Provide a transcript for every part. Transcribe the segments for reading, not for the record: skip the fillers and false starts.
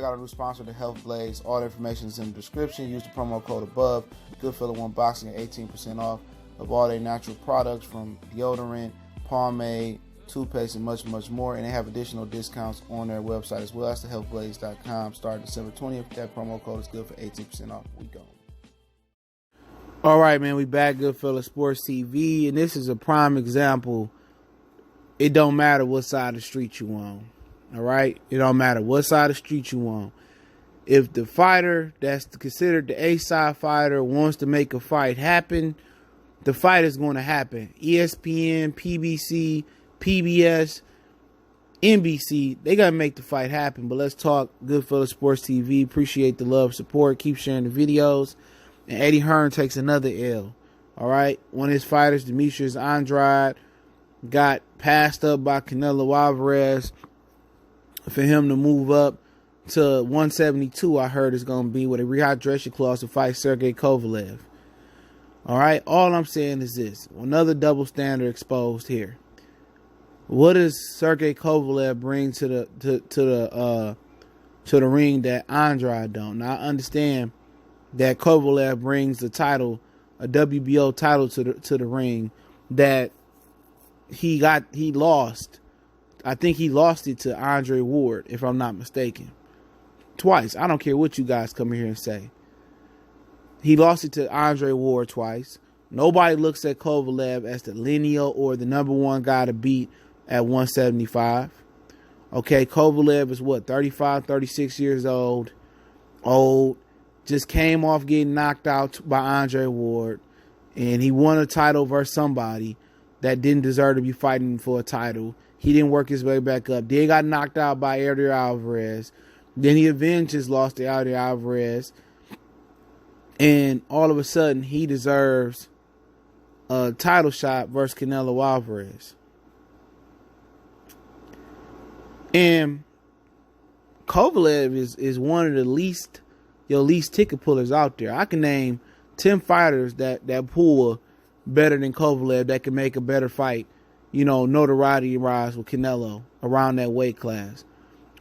check out our new sponsor, the Health Blaze. All the information is in the description. Use the promo code above. Goodfellow One Boxing at 18% off of all their natural products, from deodorant, pomade, toothpaste, and much, much more. And they have additional discounts on their website as well. That's thehealthblaze.com. Starting December 20th. That promo code is good for 18% off. We go. All right, man. We back, Goodfellow Sports TV, and this is a prime example. It don't matter what side of the street you on. All right? It don't matter what side of the street you on. If the fighter that's considered the A-side fighter wants to make a fight happen, the fight is going to happen. ESPN, PBC, PBS, NBC, they got to make the fight happen. But let's talk Goodfellow Sports TV. Appreciate the love, support. Keep sharing the videos. And Eddie Hearn takes another L. All right? One of his fighters, Demetrius Andrade, got passed up by Canelo Alvarez for him to move up to 172, I heard is going to be with a rehydration clause to fight Sergey Kovalev. All right? All I'm saying is this. Another double standard exposed here. What does Sergey Kovalev bring to the ring that Andrade don't? Now, I understand that Kovalev brings the title, a WBO title to the ring that he lost. I think he lost it to Andre Ward, if I'm not mistaken. Twice. I don't care what you guys come here and say. He lost it to Andre Ward twice. Nobody looks at Kovalev as the lineal or the number one guy to beat at 175. Okay, Kovalev is what, 35, 36 years old. Just came off getting knocked out by Andre Ward. And he won a title versus somebody that didn't deserve to be fighting for a title. He didn't work his way back up. Then he got knocked out by Eddie Alvarez. Then he avenged his loss to Eddie Alvarez. And all of a sudden, he deserves a title shot versus Canelo Alvarez. And Kovalev is one of the least ticket pullers out there. I can name 10 fighters that pull better than Kovalev that can make a better fight, notoriety rise with Canelo around that weight class.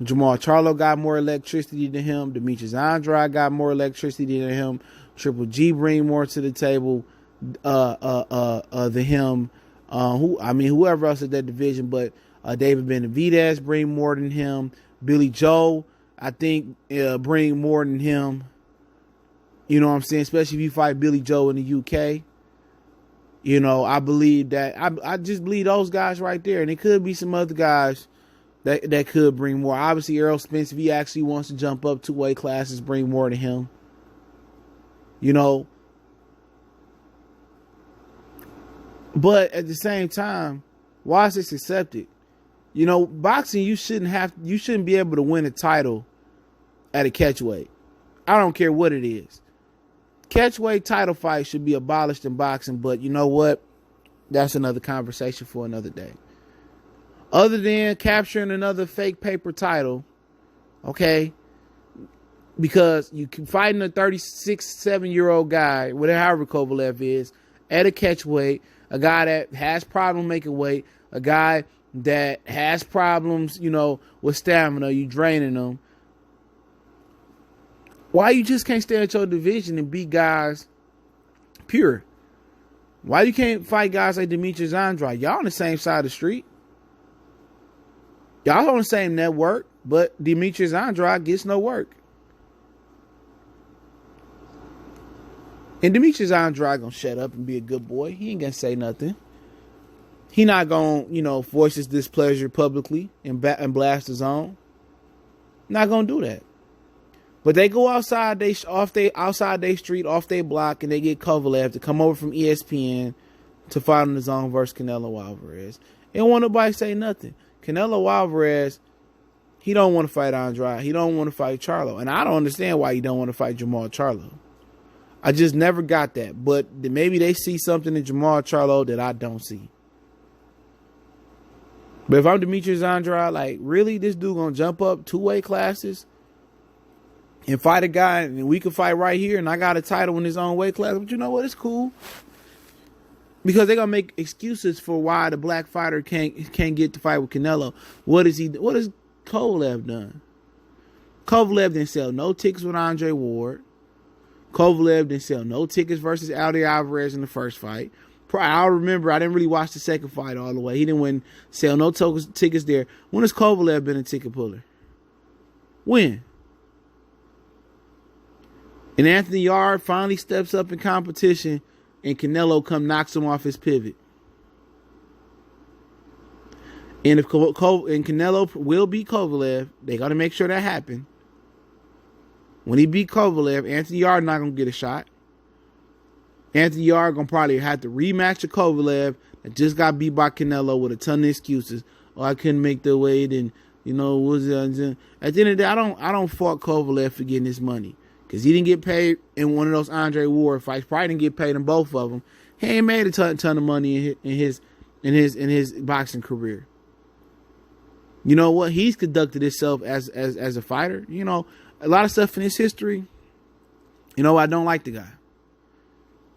Jamal Charlo got more electricity than him. Demetrius Andrade got more electricity than him. Triple G bring more to the table than him. Whoever else in that division, but David Benavidez bring more than him. Billy Joe, I think, bring more than him. You know what I'm saying? Especially if you fight Billy Joe in the UK. I believe that. I just believe those guys right there. And it could be some other guys that could bring more. Obviously, Errol Spence, if he actually wants to jump up 2 weight classes, bring more to him. But at the same time, why is this accepted? Boxing, you shouldn't be able to win a title at a catchweight. I don't care what it is. Catchweight title fights should be abolished in boxing, but you know what? That's another conversation for another day. Other than capturing another fake paper title, okay, because you can fight a 36-7-year-old guy, whatever Kovalev is, at a catchweight, a guy that has problem making weight, a guy that has problems, with stamina, you draining them. Why you just can't stay at your division and beat guys pure? Why you can't fight guys like Demetrius Andrade? Y'all on the same side of the street. Y'all on the same network, but Demetrius Andrade gets no work. And Demetrius Andrade gonna shut up and be a good boy. He ain't gonna say nothing. He not gonna, voice his displeasure publicly and blast his own. Not gonna do that. But they go outside they street, off their block, and they get Kovalev to come over from ESPN to fight on his own versus Canelo Alvarez. They don't want nobody to say nothing. Canelo Alvarez, he don't want to fight Andrade. He don't want to fight Charlo. And I don't understand why he don't want to fight Jamal Charlo. I just never got that. But maybe they see something in Jamal Charlo that I don't see. But if I'm Demetrius Andrade, really, this dude gonna jump up 2 weight classes and fight a guy, and we can fight right here, and I got a title in his own weight class? But you know what? It's cool. Because they're gonna make excuses for why the black fighter can't get to fight with Canelo. What has Kovalev done? Kovalev didn't sell no tickets with Andre Ward. Kovalev didn't sell no tickets versus Aldi Alvarez in the first fight. I remember I didn't really watch the second fight all the way. He didn't sell no tickets there. When has Kovalev been a ticket puller? When? And Anthony Yarde finally steps up in competition, and Canelo knocks him off his pivot. And if Canelo will beat Kovalev, they got to make sure that happens. When he beat Kovalev, Anthony Yarde not going to get a shot. Anthony Yarde going to probably have to rematch a Kovalev that just got beat by Canelo with a ton of excuses. Oh, I couldn't make the weight, and at the end of the day, I don't fault Kovalev for getting his money, because he didn't get paid in one of those Andre Ward fights. Probably didn't get paid in both of them. He ain't made a ton of money in his boxing career. You know what? He's conducted himself as a fighter. You know, a lot of stuff in his history. You know, I don't like the guy.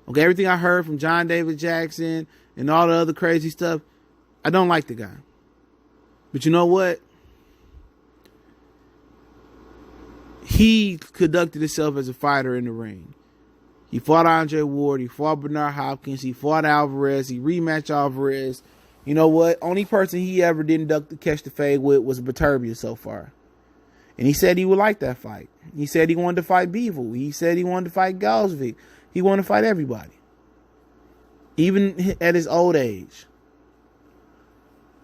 Okay, everything I heard from John David Jackson and all the other crazy stuff, I don't like the guy. But you know what? He conducted himself as a fighter in the ring. He fought Andre Ward. He fought Bernard Hopkins. He fought Alvarez. He rematched Alvarez. You know what? Only person he ever didn't catch the fade with was Beterbiev so far. And he said he would like that fight. He said he wanted to fight Bivol. He said he wanted to fight Galsvik. He wanted to fight everybody, even at his old age.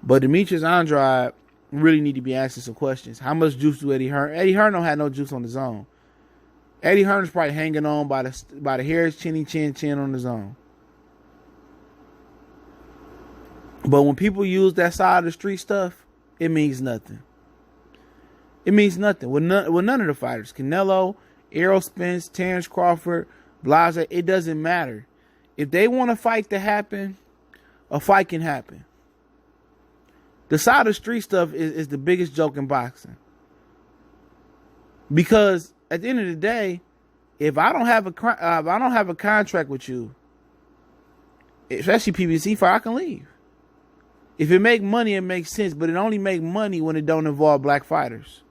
But Demetrius Andrade really need to be asking some questions. How much juice do Eddie Hearn? Eddie Hearn don't have no juice on his own. Eddie Hearn is probably hanging on by the hairs, chin on his own. But when people use that side of the street stuff, it means nothing. It means nothing. With none of the fighters, Canelo, Errol Spence, Terrence Crawford, Blase, it doesn't matter. If they want a fight to happen, a fight can happen. The side of the street stuff is the biggest joke in boxing. Because at the end of the day, if I don't have a contract with you, especially PBC fight, I can leave. If it make money, it makes sense, but it only make money when it don't involve black fighters.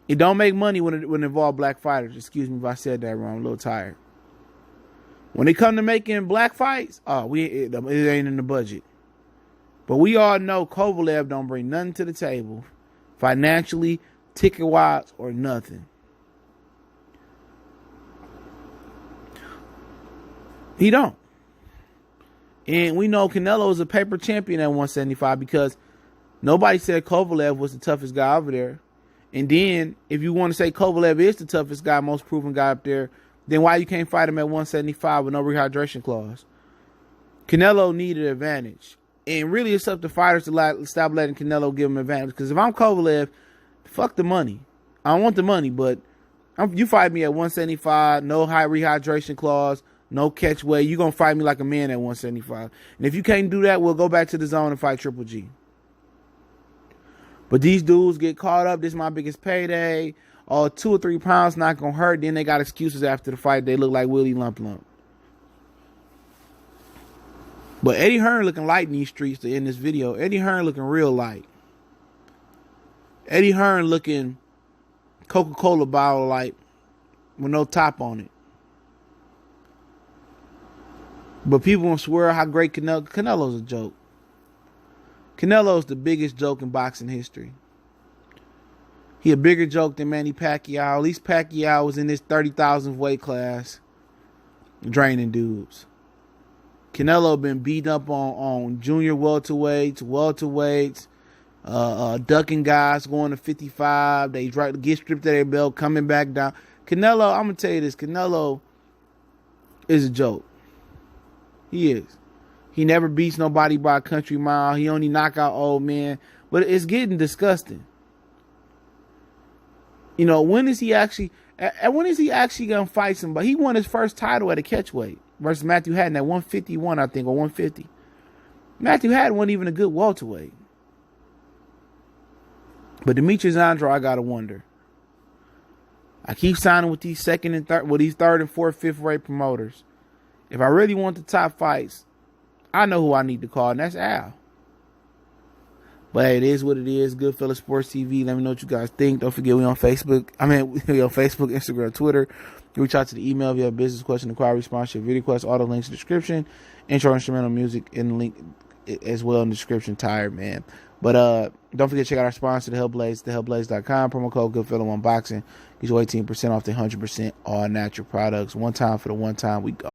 It don't make money when it involve black fighters. Excuse me if I said that wrong. I'm a little tired. When it come to making black fights, it ain't in the budget. But we all know Kovalev don't bring nothing to the table, financially, ticket-wise, or nothing. He don't. And we know Canelo is a paper champion at 175 because nobody said Kovalev was the toughest guy over there. And then, if you want to say Kovalev is the toughest guy, most proven guy up there, then why you can't fight him at 175 with no rehydration clause? Canelo needed an advantage. And really, it's up to fighters to stop letting Canelo give him an advantage. Because if I'm Kovalev, fuck the money. I don't want the money, but you fight me at 175, no high rehydration clause, no catch weight. You're going to fight me like a man at 175. And if you can't do that, we'll go back to the zone and fight Triple G. But these dudes get caught up. This is my biggest payday. 2 or 3 pounds not going to hurt. Then they got excuses after the fight. They look like Willie Lump Lump. But Eddie Hearn looking light in these streets in this video. Eddie Hearn looking real light. Eddie Hearn looking Coca-Cola bottle light with no top on it. But people gonna swear how great Canelo's a joke. Canelo's the biggest joke in boxing history. He a bigger joke than Manny Pacquiao. At least Pacquiao was in his 30,000th weight class, draining dudes. Canelo been beat up on junior welterweights, ducking guys going to 55. They get stripped of their belt, coming back down. Canelo, I'm gonna tell you this: Canelo is a joke. He is. He never beats nobody by a country mile. He only knock out old men. But it's getting disgusting. You know, when is he actually gonna fight somebody? He won his first title at a catchweight versus Matthew Hatton at 151, I think, or 150. Matthew Hatton wasn't even a good welterweight. But Demetrius Andrade, I gotta wonder. I keep signing with these third and fourth, fifth rate promoters. If I really want the top fights, I know who I need to call, and that's Al. But hey, it is what it is. Goodfellas Sports TV. Let me know what you guys think. Don't forget we on Facebook. We on Facebook, Instagram, Twitter. Reach out to the email if you have a business question, inquiry, sponsorship, video request. All the links in the description. Intro, instrumental music in the link as well in the description. Tired, man. But don't forget to check out our sponsor, The Hellblaze, thehellblaze.com. Promo code Goodfellow Unboxing. Get you 18% off the 100% all natural products. One time for the one time we go.